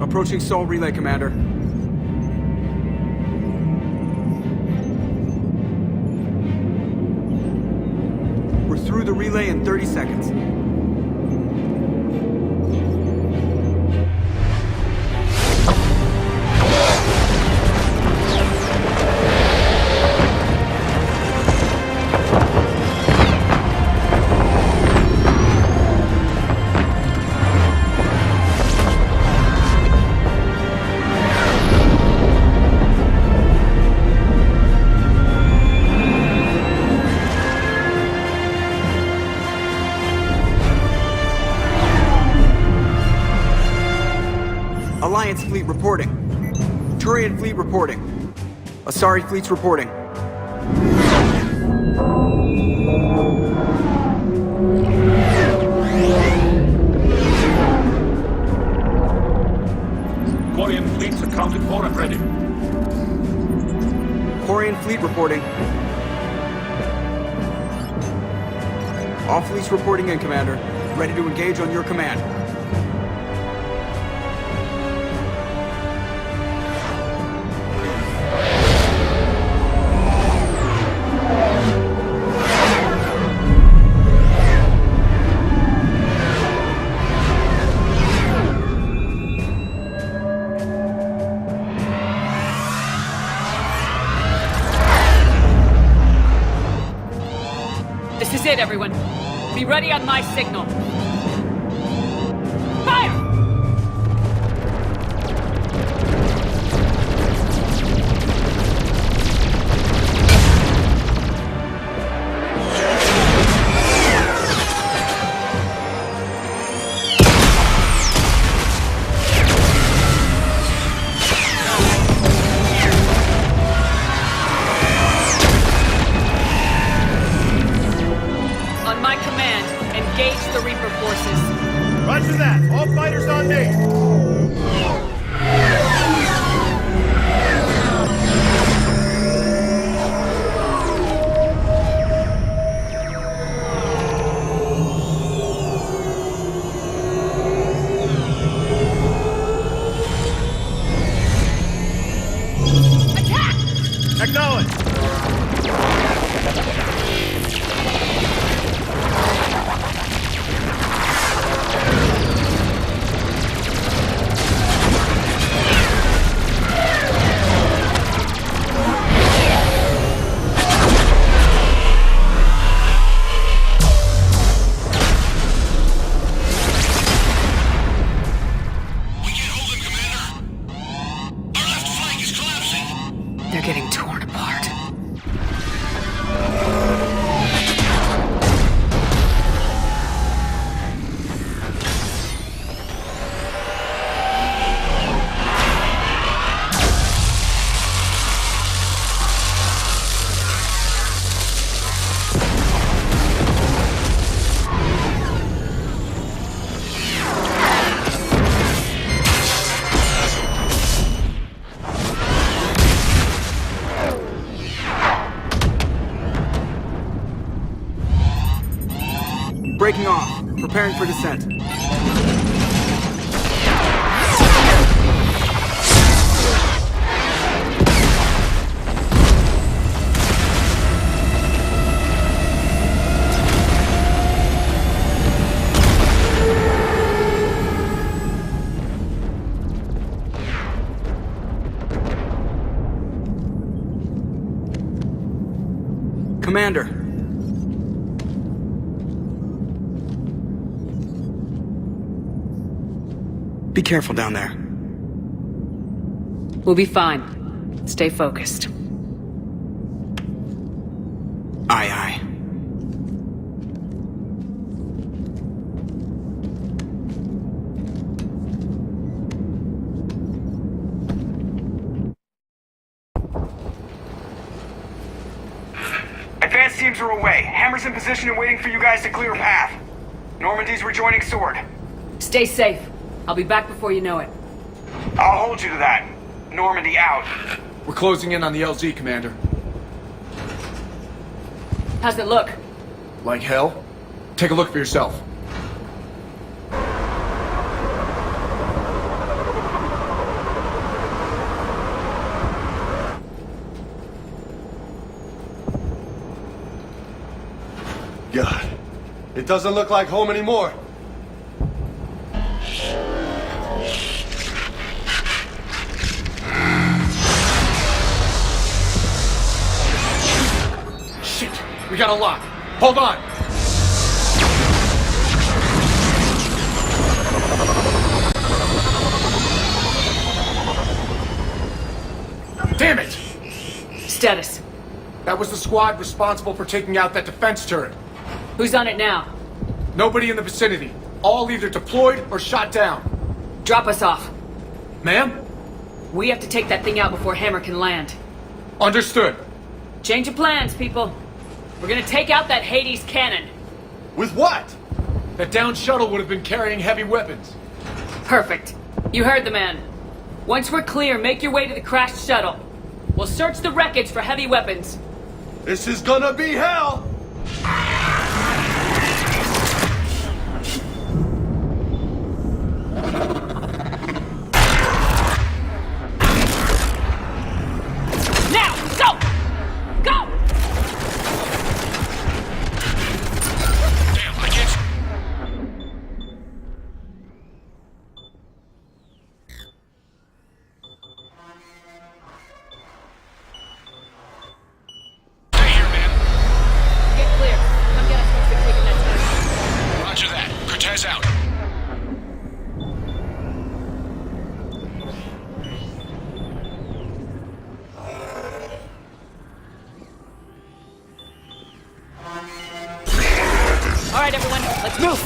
Approaching Sol Relay, Commander. We're through the relay in 30 seconds. Alliance fleet reporting. Turian fleet reporting. Asari fleet's reporting. Quarian fleets accounted for and ready. Quarian fleet reporting. All fleets reporting in, Commander. Ready to engage on your command. This is it, everyone. Be ready on my signal. Fire! On my command, engage the Reaper forces. Roger that. All fighters on me. Attack! Acknowledge. They're getting torn apart. Breaking off. Preparing for descent. Commander. Be careful down there. We'll be fine. Stay focused. Aye, aye. Advanced teams are away. Hammer's in position and waiting for you guys to clear a path. Normandy's rejoining Sword. Stay safe. I'll be back before you know it. I'll hold you to that. Normandy out. We're closing in on the LZ, Commander. How's it look? Like hell? Take a look for yourself. It doesn't look like home anymore. Shit! We got a lock. Hold on! Damn it! Status. That was the squad responsible for taking out that defense turret. Who's on it now? Nobody in the vicinity. All either deployed or shot down. Drop us off. Ma'am? We have to take that thing out before Hammer can land. Understood. Change of plans, people. We're gonna take out that Hades cannon. With what? That downed shuttle would have been carrying heavy weapons. Perfect. You heard the man. Once we're clear, make your way to the crashed shuttle. We'll search the wreckage for heavy weapons. This is gonna be hell! Now, go! Go! Damn, I can't. Stay here, man. Get clear. Come get us once we've taken that turret. Roger that. Cortez out. All right, everyone, let's move.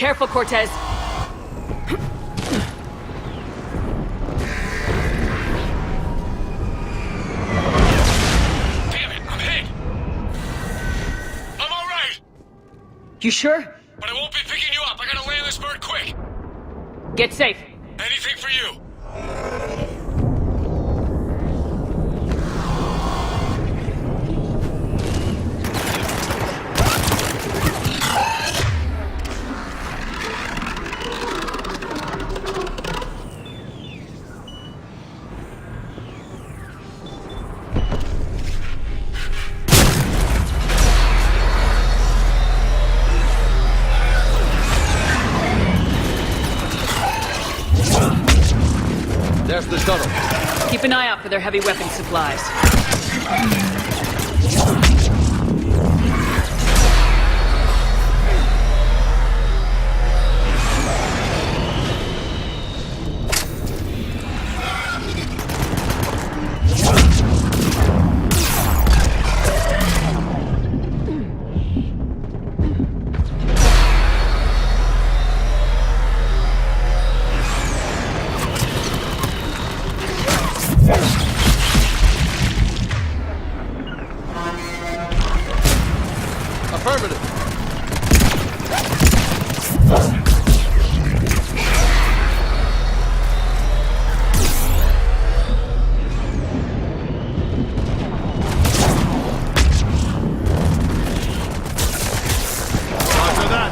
Careful, Cortez. Damn it, I'm hit. I'm all right, You sure? but I won't be picking you up. I gotta land this bird quick. Get safe. Anything for you. There's the shuttle. Keep an eye out for their heavy weapon supplies. Affirmative. Roger that.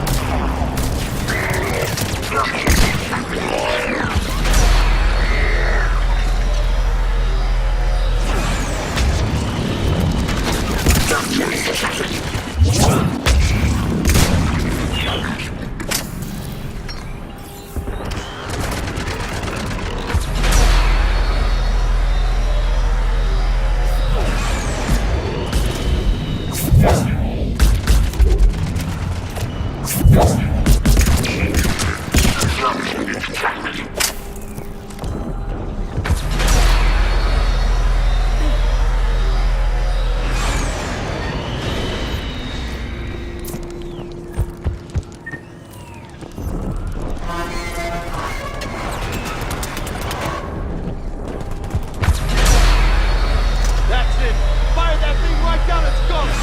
That's it. Fire that thing right down its gullet.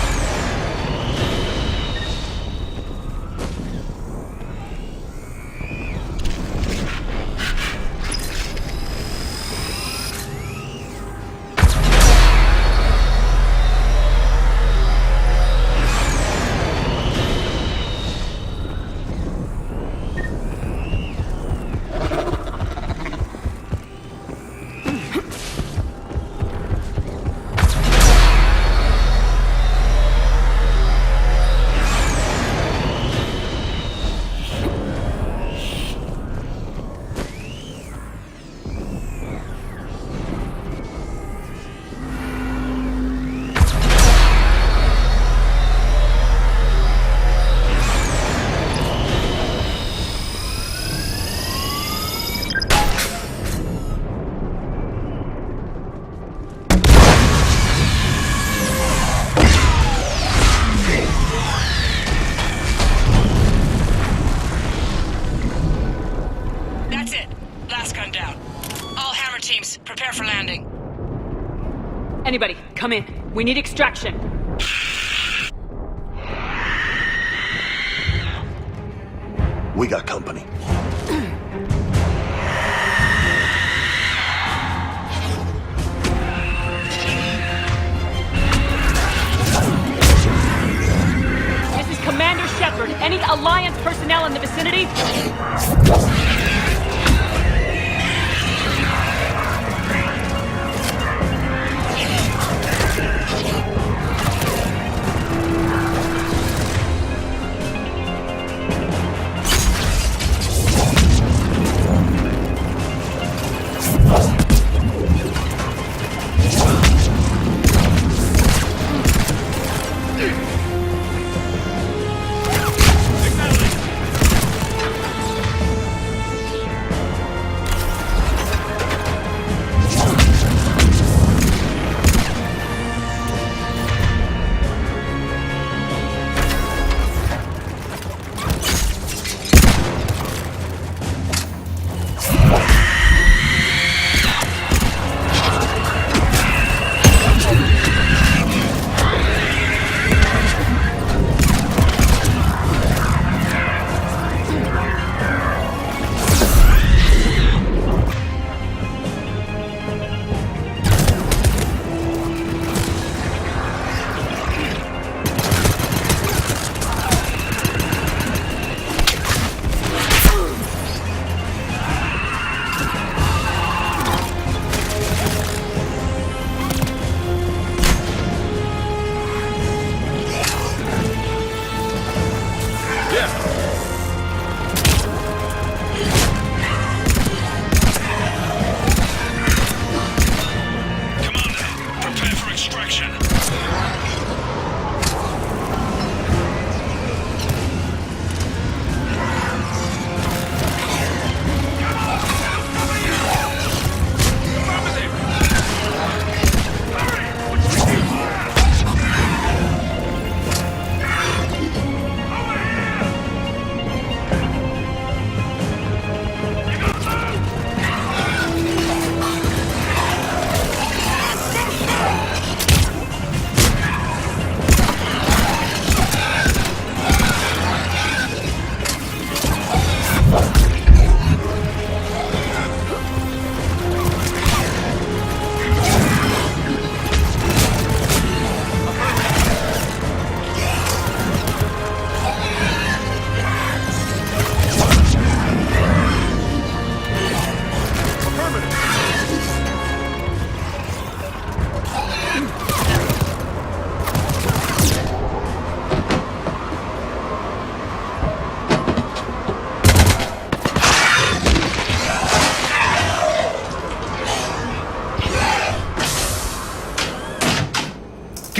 That's it. Last gun down. All hammer teams, prepare for landing. Anybody, come in. We need extraction. We got company. This is Commander Shepard. Any Alliance personnel in the vicinity?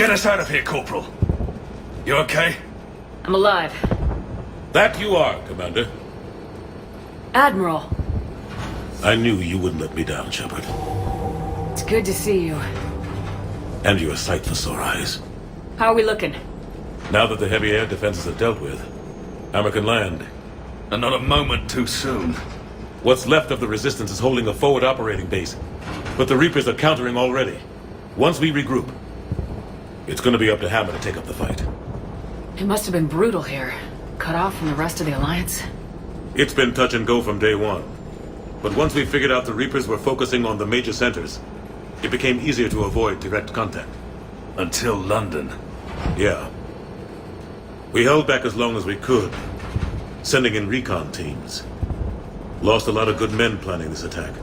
Get us out of here, Corporal. You okay? I'm alive. That you are, Commander. Admiral, I knew you wouldn't let me down, Shepard. it's good to see you. And you're a sight for sore eyes. How are we looking? Now that the heavy air defenses are dealt with, Hammer can land. And not a moment too soon. What's left of the Resistance is holding a forward operating base, but the Reapers are countering already. Once we regroup, it's gonna be up to Hammer to take up the fight. It must have been brutal here. Cut off from the rest of the Alliance. It's been touch and go from day one. But once we figured out the Reapers were focusing on the major centers, it became easier to avoid direct contact. Until London. Yeah. We held back as long as we could, sending in recon teams. Lost a lot of good men planning this attack.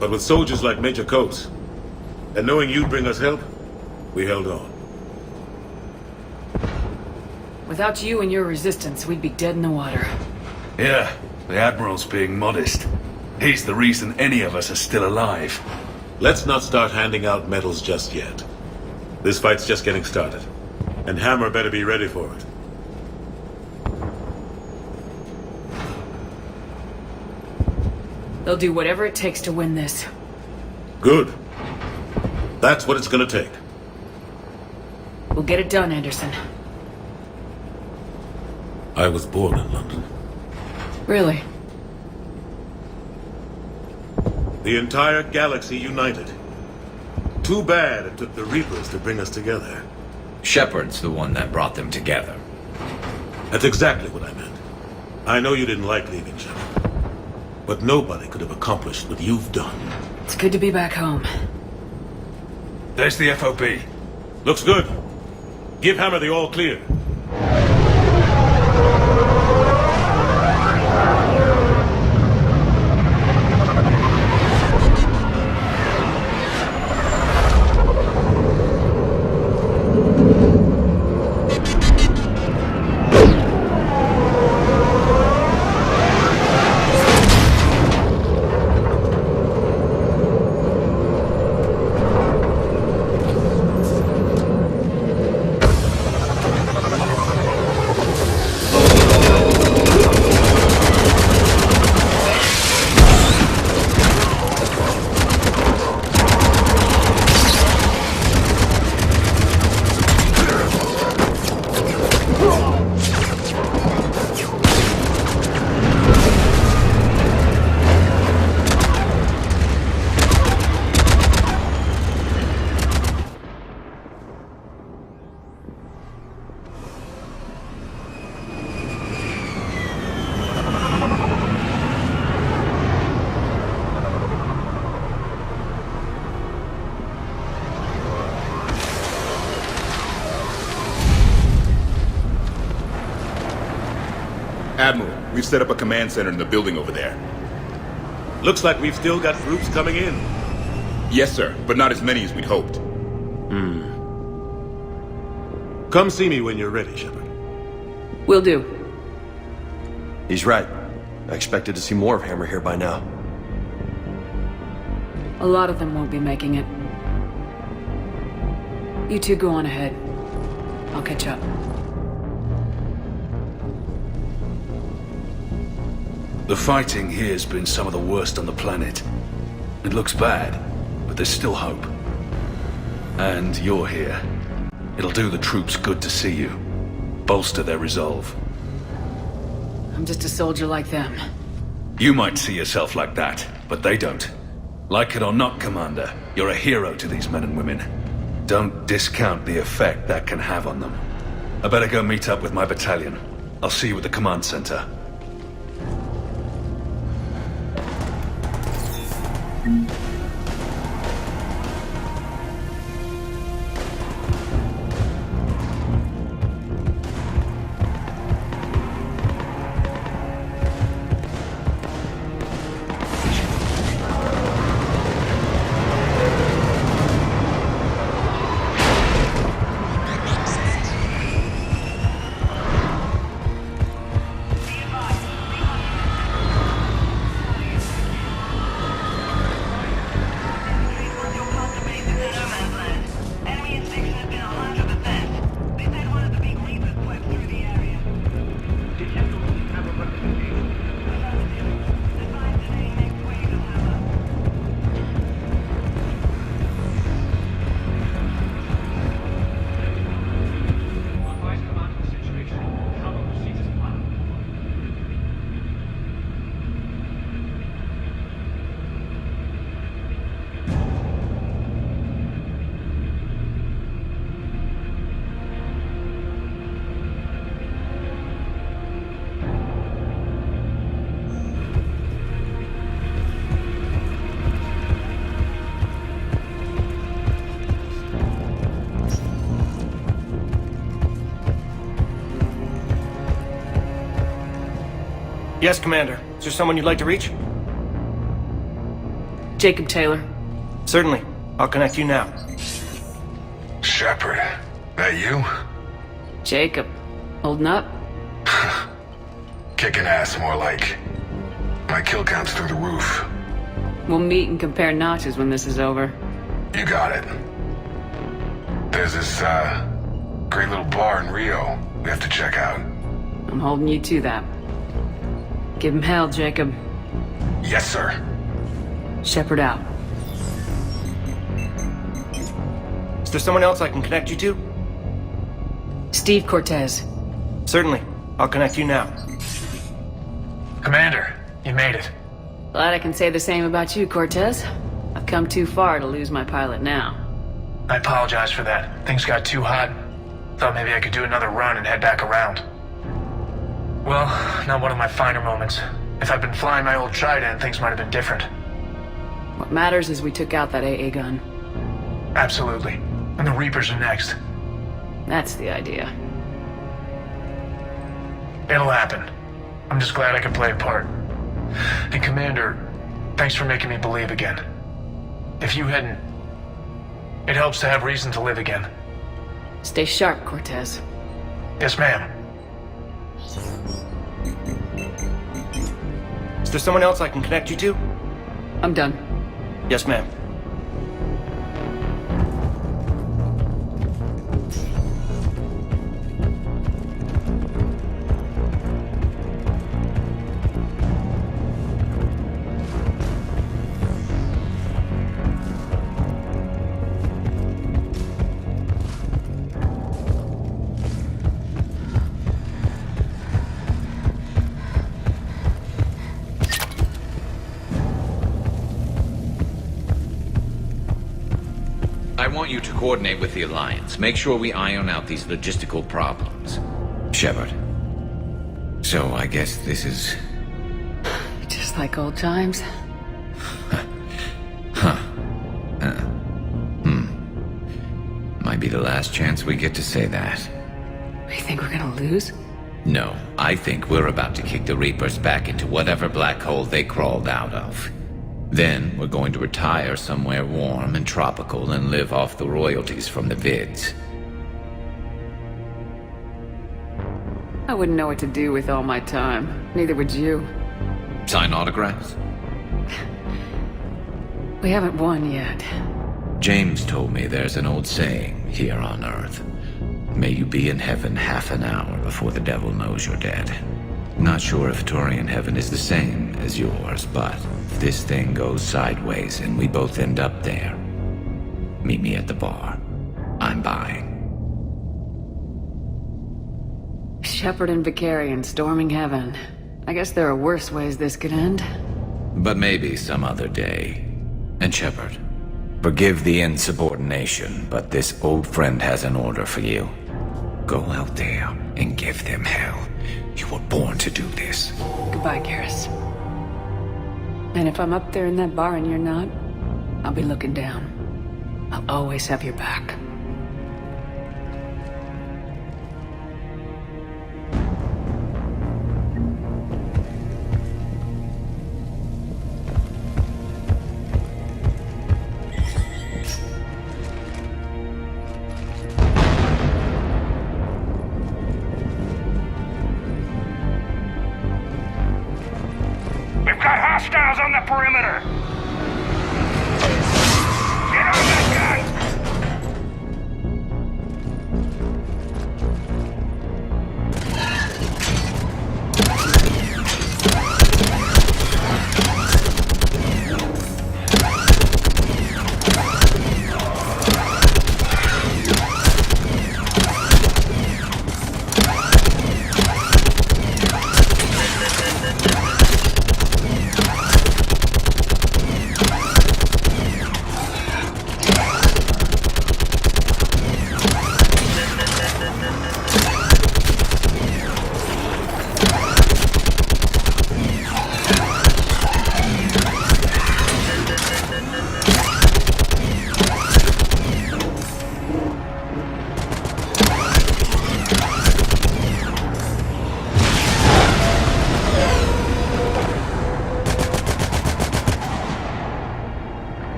But with soldiers like Major Coates, and knowing you'd bring us help, we held on. Without you and your resistance, we'd be dead in the water. Yeah, the Admiral's being modest. He's the reason any of us are still alive. Let's not start handing out medals just yet. This fight's just getting started, and Hammer better be ready for it. They'll do whatever it takes to win this. Good. That's what it's gonna take. We'll get it done, Anderson. I was born in London. Really? The entire galaxy united. Too bad it took the Reapers to bring us together. Shepard's the one that brought them together. That's exactly what I meant. I know you didn't like leaving, Shepard. But nobody could have accomplished what you've done. It's good to be back home. There's the FOB. Looks good. Give Hammer the all clear. Admiral, we've set up a command center in the building over there. Looks like we've still got groups coming in. Yes, sir, but not as many as we'd hoped. Come see me when you're ready, Shepard. Will do. He's right. I expected to see more of Hammer here by now. A lot of them won't be making it. You two go on ahead. I'll catch up. The fighting here's been some of the worst on the planet. It looks bad, but there's still hope. And you're here. It'll do the troops good to see you. Bolster their resolve. I'm just a soldier like them. You might see yourself like that, but they don't. Like it or not, Commander, you're a hero to these men and women. Don't discount the effect that can have on them. I better go meet up with my battalion. I'll see you at the command center. Yes, Commander. Is there someone you'd like to reach? Jacob Taylor. Certainly. I'll connect you now. Shepard, that you? Jacob. Holding up? Kicking ass, more like. My kill count's through the roof. We'll meet and compare notches when this is over. You got it. There's this, great little bar in Rio we have to check out. I'm holding you to that. Give him hell, Jacob. Yes, sir. Shepard out. Is there someone else I can connect you to? Steve Cortez. Certainly. I'll connect you now. Commander, you made it. Glad I can say the same about you, Cortez. I've come too far to lose my pilot now. I apologize for that. Things got too hot. Thought maybe I could do another run and head back around. Well, not one of my finer moments. If I'd been flying my old Trident, things might have been different. What matters is we took out that AA gun. Absolutely. And the Reapers are next. That's the idea. It'll happen. I'm just glad I could play a part. And Commander, thanks for making me believe again. If you hadn't... It helps to have reason to live again. Stay sharp, Cortez. Yes, ma'am. Is there someone else I can connect you to? I'm done. Yes, ma'am. I want you to coordinate with the Alliance. Make sure we iron out these logistical problems. Shepard. So I guess this is... Just like old times. Might be the last chance we get to say that. You think we're gonna lose? No, I think we're about to kick the Reapers back into whatever black hole they crawled out of. Then we're going to retire somewhere warm and tropical and live off the royalties from the vids. I wouldn't know what to do with all my time. Neither would you. Sign autographs? We haven't won yet. James told me there's an old saying here on Earth. May you be in heaven half an hour before the devil knows you're dead. Not sure if Turian heaven is the same as yours, but if this thing goes sideways and we both end up there, meet me at the bar. I'm buying. Shepard and Vicarian storming heaven. I guess there are worse ways this could end. But maybe some other day. And Shepard, forgive the insubordination, but this old friend has an order for you. Go out there and give them hell. You were born to do this. Goodbye, Garrus. And if I'm up there in that bar and you're not, I'll be looking down. I'll always have your back. We've got hostiles on the perimeter! Get on that gun!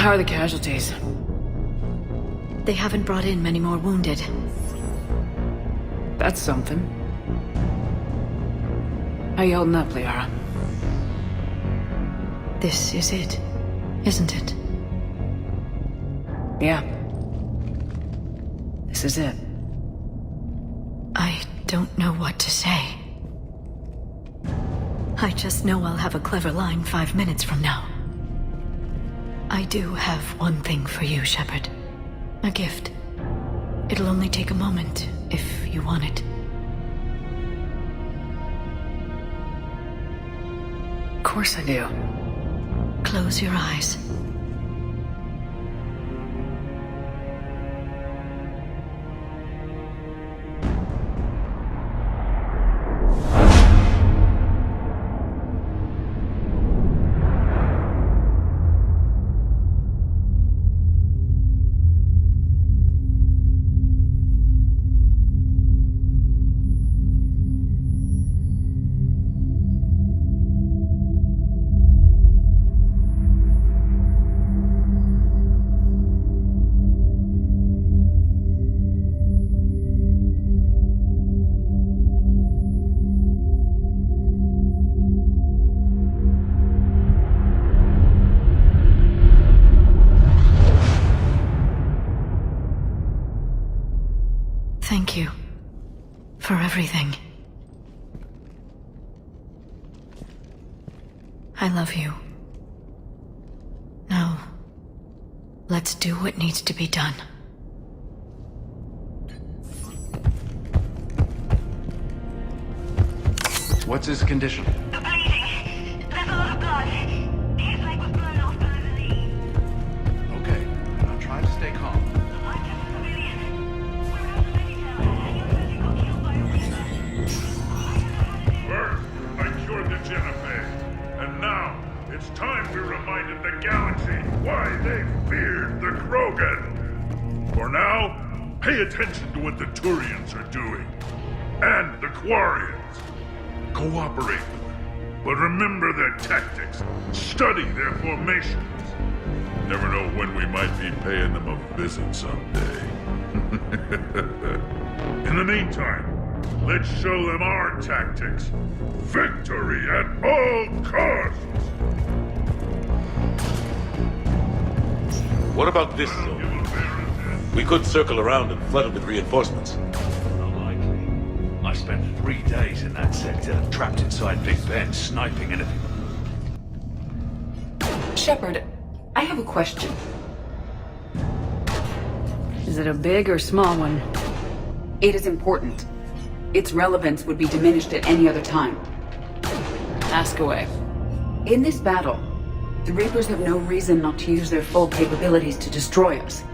How are the casualties? They haven't brought in many more wounded. That's something. How you holding up, Liara? This is it, isn't it? Yeah. This is it. I don't know what to say. I just know I'll have a clever line 5 minutes from now. I do have one thing for you, Shepard. A gift. It'll only take a moment, if you want it. Of course I do. Close your eyes. Thank you for everything. I love you. Now, let's do what needs to be done. What's his condition? Bleeding. There's a lot of blood. His leg was blown off by the lead. Okay, now try to stay calm. I'm just a civilian. We're out of medical, and your cousin got killed by a First, I cured the Jennifer. And now, it's time we reminded the galaxy why they feared the Krogan. For now, pay attention to what the Turians are doing. And the Quarians. Cooperate with them, but remember their tactics. Study their formations. Never know when we might be paying them a visit someday. In the meantime, let's show them our tactics. Victory at all costs! What about this zone? We could circle around and flood it with reinforcements. I spent 3 days in that sector, trapped inside Big Ben, sniping anything. Shepard, I have a question. Is it a big or small one? It is important. Its relevance would be diminished at any other time. Ask away. In this battle, the Reapers have no reason not to use their full capabilities to destroy us.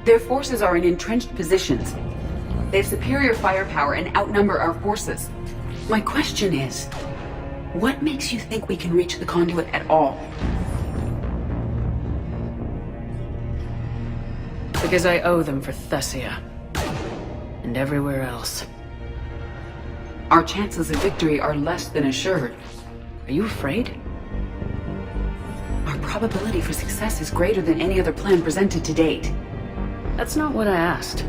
Their forces are in entrenched positions. They have superior firepower and outnumber our forces. My question is, what makes you think we can reach the conduit at all? Because I owe them for Thessia. And everywhere else. Our chances of victory are less than assured. Are you afraid? Our probability for success is greater than any other plan presented to date. That's not what I asked.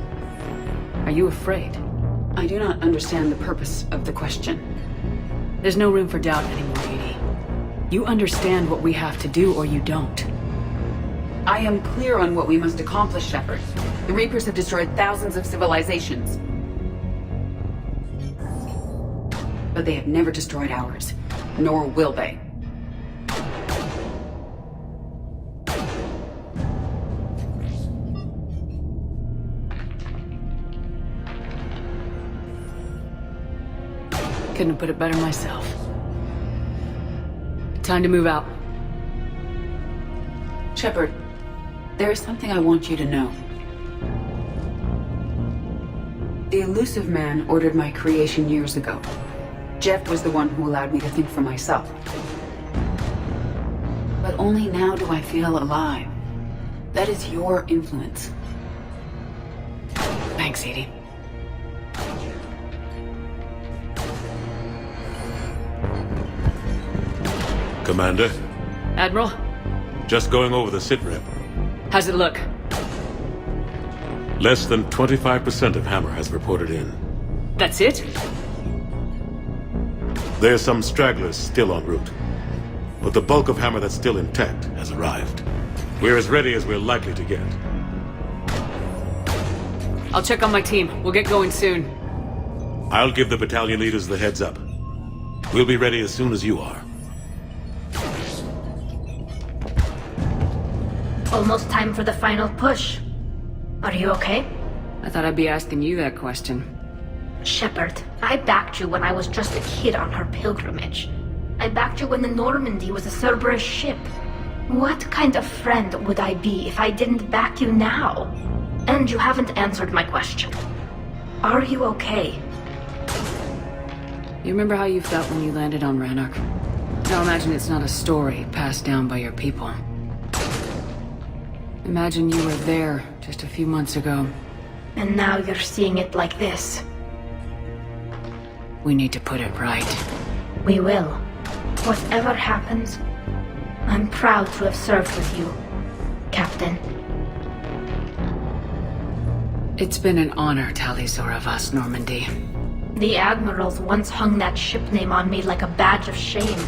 Are you afraid? I do not understand the purpose of the question. There's no room for doubt anymore, Edie. You understand what we have to do, or you don't. I am clear on what we must accomplish, Shepard. The Reapers have destroyed thousands of civilizations. But they have never destroyed ours. Nor will they. Couldn't have put it better myself. Time to move out. Shepard, there is something I want you to know. The Elusive Man ordered my creation years ago. Jeff was the one who allowed me to think for myself. But only now do I feel alive. That is your influence. Thanks, Edie. Commander? Admiral? Just going over the sitrep. How's it look? Less than 25% of Hammer has reported in. That's it? There's some stragglers still en route. But the bulk of Hammer that's still intact has arrived. We're as ready as we're likely to get. I'll check on my team. We'll get going soon. I'll give the battalion leaders the heads up. We'll be ready as soon as you are. Almost time for the final push. Are you okay? I thought I'd be asking you that question. Shepard, I backed you when I was just a kid on her pilgrimage. I backed you when the Normandy was a Cerberus ship. What kind of friend would I be if I didn't back you now? And you haven't answered my question. Are you okay? You remember how you felt when you landed on Rannoch? Now imagine it's not a story passed down by your people. Imagine you were there just a few months ago. And now you're seeing it like this. We need to put it right. We will. Whatever happens, I'm proud to have served with you, Captain. It's been an honor, Tali'Zorah Vas Normandy. The Admirals once hung that ship name on me like a badge of shame.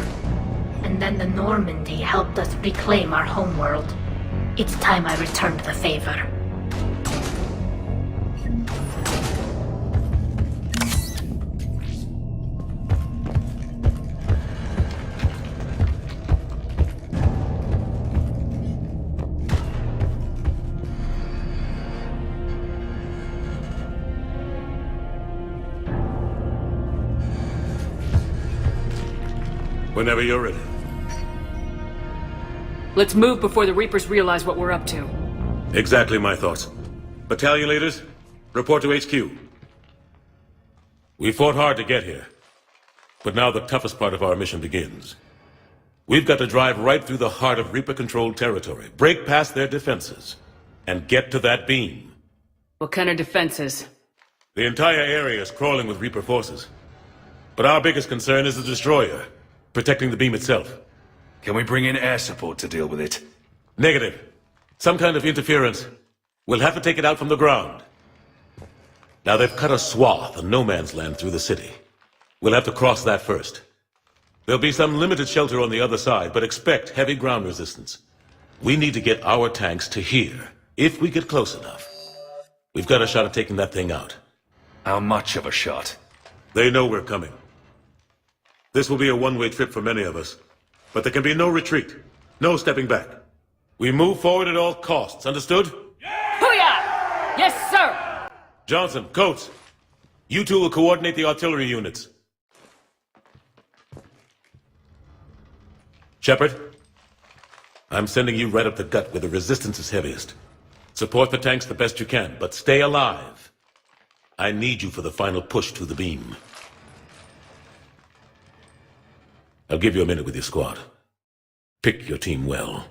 And then the Normandy helped us reclaim our homeworld. It's time I returned the favor. Whenever you're ready. Let's move before the Reapers realize what we're up to. Exactly my thoughts. Battalion leaders, report to HQ. We fought hard to get here. But now the toughest part of our mission begins. We've got to drive right through the heart of Reaper-controlled territory, break past their defenses, and get to that beam. What kind of defenses? The entire area is crawling with Reaper forces. But our biggest concern is the destroyer, protecting the beam itself. Can we bring in air support to deal with it? Negative. Some kind of interference. We'll have to take it out from the ground. Now they've cut a swath of no man's land through the city. We'll have to cross that first. There'll be some limited shelter on the other side, but expect heavy ground resistance. We need to get our tanks to here, if we get close enough. We've got a shot at taking that thing out. How much of a shot? They know we're coming. This will be a one-way trip for many of us. But there can be no retreat. No stepping back. We move forward at all costs, understood? Booyah! Yes, sir! Johnson, Coates, you two will coordinate the artillery units. Shepard, I'm sending you right up the gut where the resistance is heaviest. Support the tanks the best you can, but stay alive. I need you for the final push to the beam. I'll give you a minute with your squad. Pick your team well.